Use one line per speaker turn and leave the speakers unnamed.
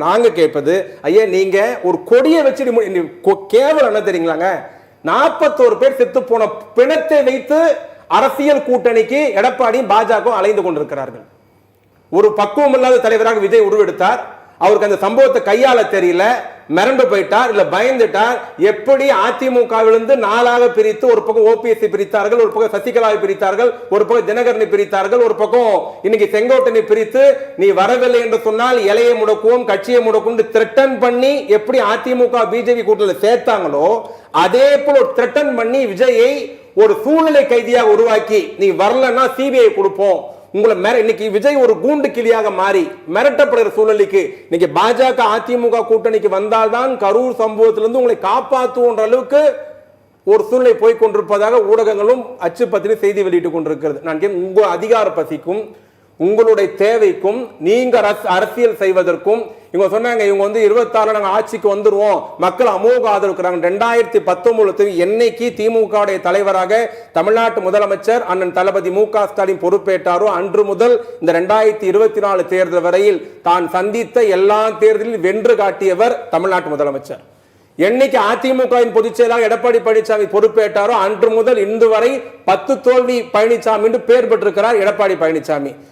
நாங்க கேட்பது, ஐயா நீங்க ஒரு கொடியை வச்சு கேவலம் என்ன தெரியுங்களாங்க, 41 பேர் செத்து போன பிணத்தை வைத்து அரசியல் கூட்டணிக்கு எடப்பாடியும் பாஜக அலைந்து கொண்டிருக்கிறார்கள். ஒரு பக்குவம் இல்லாத தலைவராக விஜய் உருவெடுத்தார். அவருக்கு அந்த சம்பவத்தை கையாள தெரியல, மிரண்டு போயிட்டார், இல்ல பயந்துட்டார். எப்படி அதிமுகவிலிருந்து 4ஆக பிரித்து, ஒரு பக்கம் ஓபிஎஸ்சி பிரித்தார்கள், ஒரு பக்கம் சசிகலாவை பிரித்தார்கள், ஒரு பக்கம் தினகரனை பிரித்தார்கள், ஒரு பக்கம் இன்னைக்கு செங்கோட்டனை பிரித்து நீ வரவில்லை என்று சொன்னால் இலையை முடக்குவோம், கட்சியை முடக்கும் த்ரெட்டன் பண்ணி எப்படி அதிமுக பிஜேபி கூட்டணியில் சேர்த்தாங்களோ அதே போல ஒரு த்ரெட்டன் பண்ணி விஜயை ஒரு சூழ்நிலை கைதியாக உருவாக்கி நீ வரலன்னா சிபிஐ கொடுப்போம் உங்களை இன்னைக்கு விஜய் ஒரு கூண்டு கிளியாக மாறி மிரட்டப்படுகிற சூழ்நிலைக்கு இன்னைக்கு பாஜக அதிமுக கூட்டணிக்கு வந்தால்தான் கரூர் சம்பவத்திலிருந்து உங்களை காப்பாற்றுவோன்ற அளவுக்கு ஒரு சூழ்நிலை போய் கொண்டிருப்பதாக ஊடகங்களும் அச்சு பத்திரி செய்தி வெளியிட்டுக் கொண்டிருக்கிறது. நான் உங்க அதிகார பசிக்கும் உங்களுடைய தேவைக்கும் நீங்க அரசியல் செய்வதற்கும் இவங்க சொன்னாங்க, இவங்க 26 நாங்க ஆட்சிக்கு வந்துருவோம், மக்கள் அமோக ஆதரவு. 2019 என்னைக்கு திமுக தலைவராக தமிழ்நாட்டு முதலமைச்சர் அண்ணன் தளபதி மு.க. ஸ்டாலின் பொறுப்பேற்றாரோ அன்று முதல் இந்த 2024 தேர்தல் வரையில் தான் சந்தித்த எல்லா தேர்தலில் வென்று காட்டியவர் தமிழ்நாட்டு முதலமைச்சர். என்னைக்கு அதிமுகவின் பொதுச் செயலாளர் எடப்பாடி பழனிசாமி பொறுப்பேற்றாரோ அன்று முதல் இன்று வரை 10 தோல்வி பழனிசாமி என்று பெயர் பெற்றிருக்கிறார் எடப்பாடி பழனிசாமி.